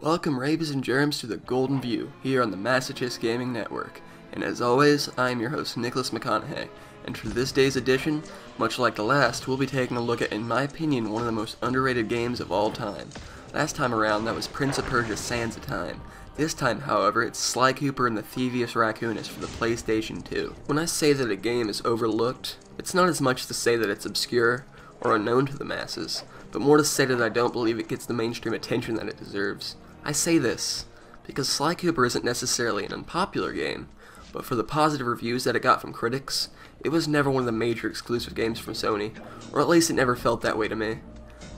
Welcome rabies and germs to the Golden View, here on the Masochist Gaming Network. And as always, I am your host Nicholas McConnaughay, and for this day's edition, much like the last, we'll be taking a look at, in my opinion, one of the most underrated games of all time. Last time around, that was Prince of Persia: Sands of Time. This time, however, it's Sly Cooper and the Theivus Raccoonis for the PlayStation 2. When I say that a game is overlooked, it's not as much to say that it's obscure or unknown to the masses, but more to say that I don't believe it gets the mainstream attention that it deserves. I say this because Sly Cooper isn't necessarily an unpopular game, but for the positive reviews that it got from critics, it was never one of the major exclusive games from Sony, or at least it never felt that way to me.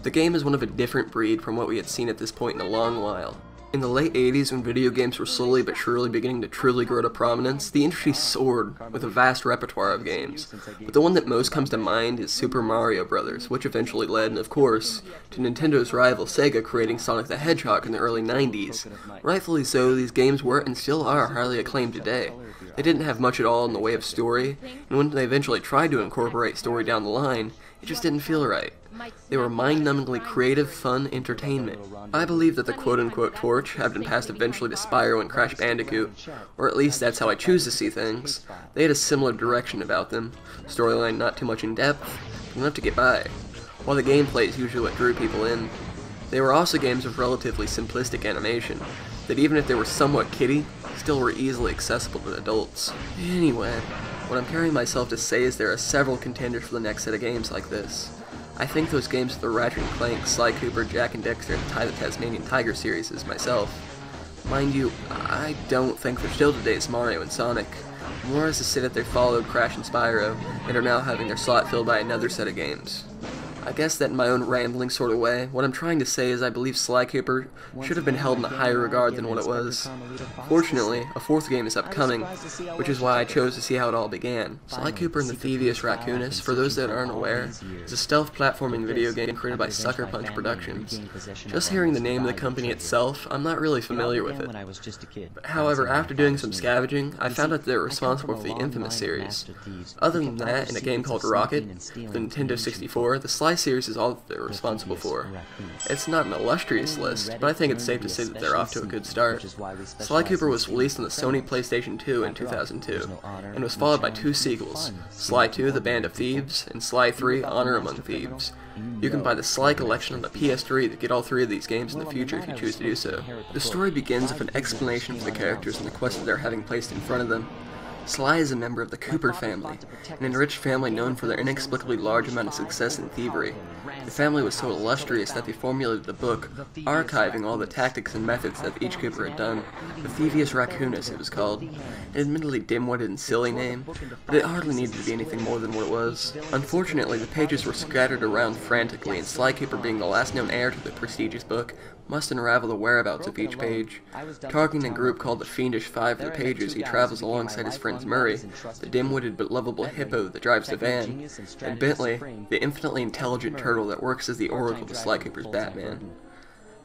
The game is one of a different breed from what we had seen at this point in a long while. In the late 80s, when video games were slowly but surely beginning to truly grow to prominence, the industry soared with a vast repertoire of games, but the one that most comes to mind is Super Mario Bros., which eventually led, of course, to Nintendo's rival Sega creating Sonic the Hedgehog in the early 90s. Rightfully so, these games were and still are highly acclaimed today. They didn't have much at all in the way of story, and when they eventually tried to incorporate story down the line, it just didn't feel right. They were mind-numbingly creative, fun entertainment. I believe that the quote-unquote torch had been passed eventually to Spyro and Crash Bandicoot, or at least that's how I choose to see things. They had a similar direction about them, storyline not too much in depth, but enough to get by, while the gameplay is usually what drew people in. They were also games with relatively simplistic animation, that even if they were somewhat kiddie, still were easily accessible to adults. Anyway, what I'm carrying myself to say is there are several contenders for the next set of games like this. I think those games are the Ratchet Clank, Sly Cooper, Jak and Daxter, and Ty the Tasmanian Tiger series myself. Mind you, I don't think they're still today's Mario and Sonic, more as to say that they followed Crash and Spyro, and are now having their slot filled by another set of games. I guess that in my own rambling sort of way, what I'm trying to say is I believe Sly Cooper should have been held in a higher regard than what it was. Fortunately, a fourth game is upcoming, which is why I chose to see how it all began. Sly Cooper and the Theivus Raccoonis, for those that aren't aware, is a stealth platforming video game created by Sucker Punch Productions. Just hearing the name of the company itself, I'm not really familiar with it. However, after doing some scavenging, I found out they were responsible for the infamous series. Other than that, in a game called Rocket, for the Nintendo 64, the Sly series is all that they're responsible for. It's not an illustrious list, but I think it's safe to say that they're off to a good start. Sly Cooper was released on the Sony PlayStation 2 in 2002, and was followed by two sequels, Sly 2 The Band of Thieves, and Sly 3 Honor Among Thieves. You can buy the Sly collection on the PS3 to get all three of these games in the future if you choose to do so. The story begins with an explanation for the characters and the quest that they're having placed in front of them. Sly is a member of the Cooper family, an enriched family known for their inexplicably large amount of success in thievery. The family was so illustrious that they formulated a book, archiving all the tactics and methods that each Cooper had done. The Theivus Raccoonis, it was called. An admittedly dim-witted and silly name, but it hardly needed to be anything more than what it was. Unfortunately, the pages were scattered around frantically, and Sly Cooper, being the last known heir to the prestigious book, must unravel the whereabouts of each page. Targeting a group called the Fiendish Five for the pages, he travels alongside his friends Murray, the dim-witted but lovable hippo that drives the van, and Bentley, the infinitely intelligent turtle that works as the oracle to Sly Cooper's Batman,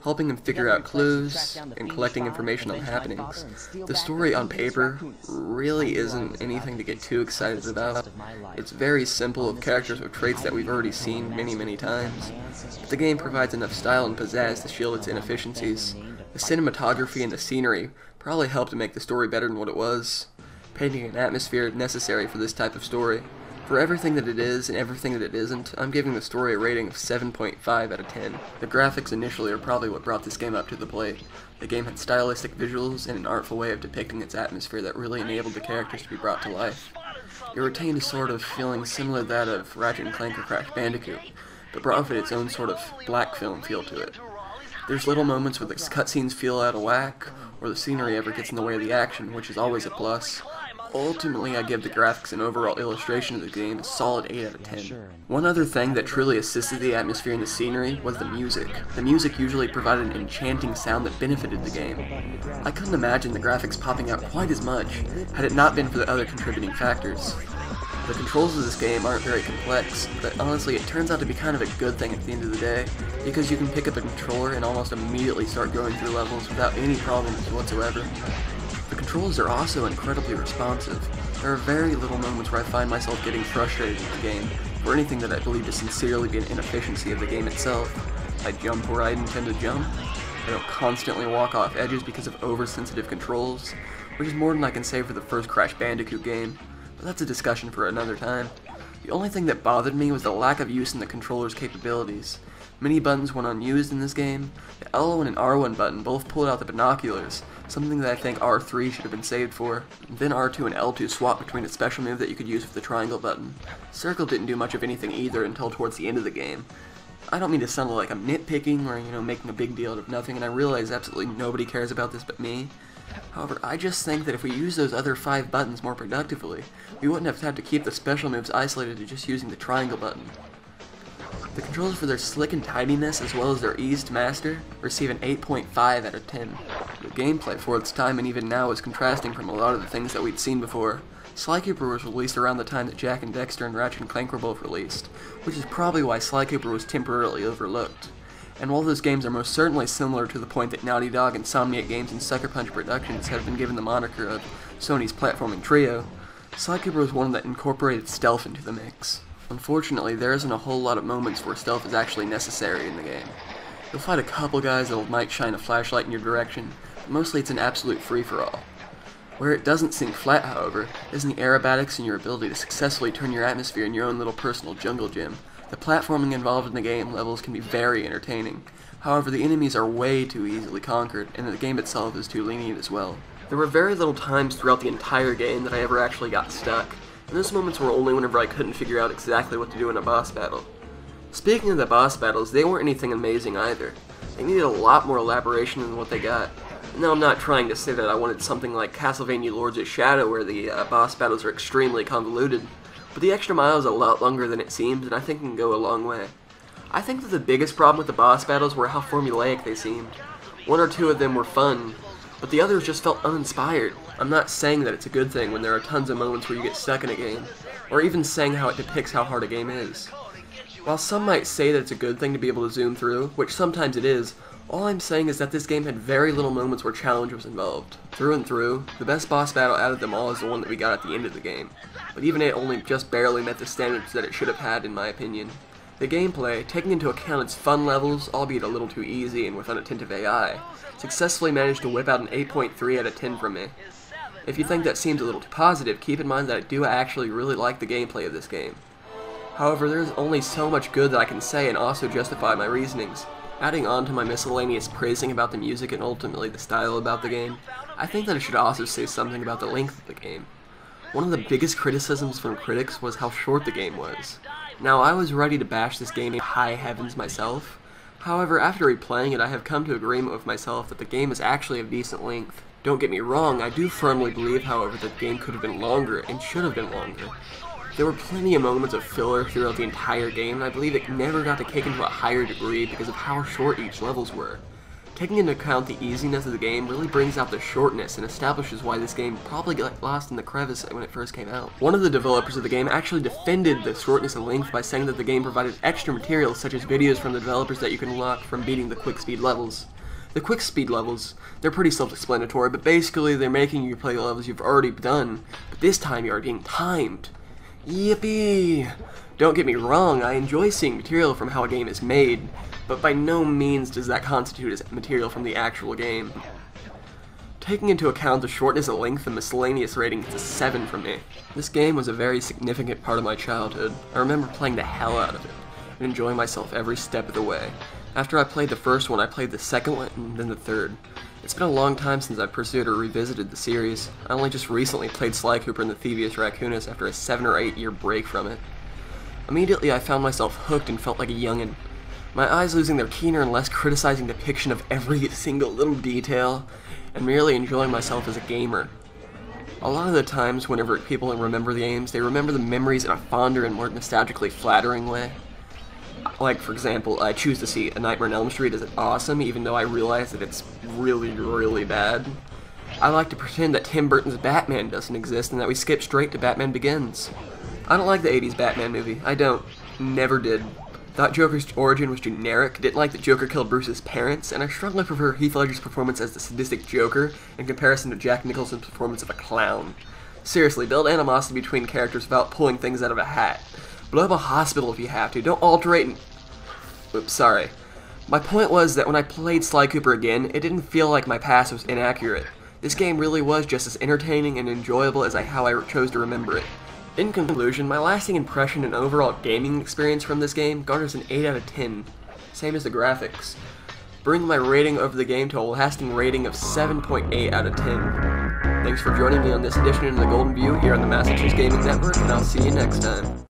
helping him figure out clues and collecting information on happenings. The story on paper really isn't anything to get too excited about. It's very simple, of characters with traits that we've already seen many times, but the game provides enough style and pizzazz to shield its inefficiencies. The cinematography and the scenery probably helped to make the story better than what it was, painting an atmosphere necessary for this type of story. For everything that it is and everything that it isn't, I'm giving the story a rating of 7.5 out of 10. The graphics initially are probably what brought this game up to the plate. The game had stylistic visuals and an artful way of depicting its atmosphere that really enabled the characters to be brought to life. It retained a sort of feeling similar to that of Ratchet Clank or Crash Bandicoot, but brought with its own sort of black film feel to it. There's little moments where the cutscenes feel out of whack, or the scenery ever gets in the way of the action, which is always a plus. Ultimately, I give the graphics and overall illustration of the game a solid 8 out of 10. One other thing that truly assisted the atmosphere and the scenery was the music. The music usually provided an enchanting sound that benefited the game. I couldn't imagine the graphics popping out quite as much had it not been for the other contributing factors. The controls of this game aren't very complex, but honestly it turns out to be kind of a good thing at the end of the day, because you can pick up a controller and almost immediately start going through levels without any problems whatsoever. The controls are also incredibly responsive. There are very little moments where I find myself getting frustrated with the game, or anything that I believe to sincerely be an inefficiency of the game itself. I jump where I intend to jump, I don't constantly walk off edges because of oversensitive controls, which is more than I can say for the first Crash Bandicoot game, but that's a discussion for another time. The only thing that bothered me was the lack of use in the controller's capabilities. Many buttons went unused in this game. The L1 and R1 button both pulled out the binoculars, something that I think R3 should have been saved for. Then R2 and L2 swapped between a special move that you could use with the triangle button. Circle didn't do much of anything either until towards the end of the game. I don't mean to sound like I'm nitpicking or, making a big deal out of nothing, and I realize absolutely nobody cares about this but me. However, I just think that if we use those other 5 buttons more productively, we wouldn't have had to keep the special moves isolated to just using the triangle button. The controls for their slick and tidiness, as well as their ease to master, receive an 8.5 out of 10. The gameplay for its time and even now is contrasting from a lot of the things that we'd seen before. Sly Cooper was released around the time that Jak and Daxter and Ratchet Clank were both released, which is probably why Sly Cooper was temporarily overlooked. And while those games are most certainly similar to the point that Naughty Dog, Insomniac Games, and Sucker Punch Productions have been given the moniker of Sony's platforming trio, Sly Cooper was one that incorporated stealth into the mix. Unfortunately, there isn't a whole lot of moments where stealth is actually necessary in the game. You'll fight a couple guys that might shine a flashlight in your direction, but mostly it's an absolute free-for-all. Where it doesn't sink flat, however, is in the aerobatics and your ability to successfully turn your atmosphere in your own little personal jungle gym. The platforming involved in the game levels can be very entertaining. However, the enemies are way too easily conquered, and the game itself is too lenient as well. There were very little times throughout the entire game that I ever actually got stuck, and those moments were only whenever I couldn't figure out exactly what to do in a boss battle. Speaking of the boss battles, they weren't anything amazing either. They needed a lot more elaboration than what they got. Now, I'm not trying to say that I wanted something like Castlevania Lords of Shadow where the boss battles are extremely convoluted, but the extra mile is a lot longer than it seems, and I think can go a long way. I think that the biggest problem with the boss battles were how formulaic they seemed. 1 or 2 of them were fun, but the others just felt uninspired. I'm not saying that it's a good thing when there are tons of moments where you get stuck in a game, or even saying how it depicts how hard a game is. While some might say that it's a good thing to be able to zoom through, which sometimes it is, all I'm saying is that this game had very little moments where challenge was involved. Through and through, the best boss battle out of them all is the one that we got at the end of the game, but even it only just barely met the standards that it should have had in my opinion. The gameplay, taking into account its fun levels, albeit a little too easy and with unattentive AI, successfully managed to whip out an 8.3 out of 10 from me. If you think that seems a little too positive, keep in mind that I do actually really like the gameplay of this game. However, there is only so much good that I can say and also justify my reasonings. Adding on to my miscellaneous praising about the music and ultimately the style about the game, I think that I should also say something about the length of the game. One of the biggest criticisms from critics was how short the game was. Now, I was ready to bash this game in high heavens myself. However, after replaying it, I have come to agreement with myself that the game is actually of decent length. Don't get me wrong, I do firmly believe, however, that the game could have been longer and should have been longer. There were plenty of moments of filler throughout the entire game, and I believe it never got to kick into a higher degree because of how short each levels were. Taking into account the easiness of the game really brings out the shortness and establishes why this game probably got lost in the crevice when it first came out. One of the developers of the game actually defended the shortness and length by saying that the game provided extra materials such as videos from the developers that you can unlock from beating the quick speed levels. The quick speed levels, they're pretty self-explanatory, but basically they're making you play levels you've already done, but this time you are being timed. Yippee! Don't get me wrong, I enjoy seeing material from how a game is made, but by no means does that constitute as material from the actual game. Taking into account the shortness and length, the miscellaneous rating gets a 7 from me. This game was a very significant part of my childhood. I remember playing the hell out of it, and enjoying myself every step of the way. After I played the first one, I played the second one, and then the third. It's been a long time since I've pursued or revisited the series. I only just recently played Sly Cooper and the Theivus Raccoonis after a 7 or 8 year break from it. Immediately I found myself hooked and felt like a youngin'. My eyes losing their keener and less criticizing depiction of every single little detail, and merely enjoying myself as a gamer. A lot of the times whenever people remember the games, they remember the memories in a fonder and more nostalgically flattering way. Like, for example, I choose to see A Nightmare on Elm Street as awesome, even though I realize that it's really, really bad. I like to pretend that Tim Burton's Batman doesn't exist and that we skip straight to Batman Begins. I don't like the 80s Batman movie. I don't. Never did. Thought Joker's origin was generic, didn't like that Joker killed Bruce's parents, and I strongly prefer Heath Ledger's performance as the sadistic Joker in comparison to Jack Nicholson's performance of a clown. Seriously, build animosity between characters without pulling things out of a hat. Blow up a hospital if you have to. Don't alterate and... Oops, sorry. My point was that when I played Sly Cooper again, it didn't feel like my past was inaccurate. This game really was just as entertaining and enjoyable as how I chose to remember it. In conclusion, my lasting impression and overall gaming experience from this game garners an 8 out of 10, same as the graphics, bringing my rating over the game to a lasting rating of 7.8 out of 10. Thanks for joining me on this edition of the Golden View here on the Masochist Gaming Network, and I'll see you next time.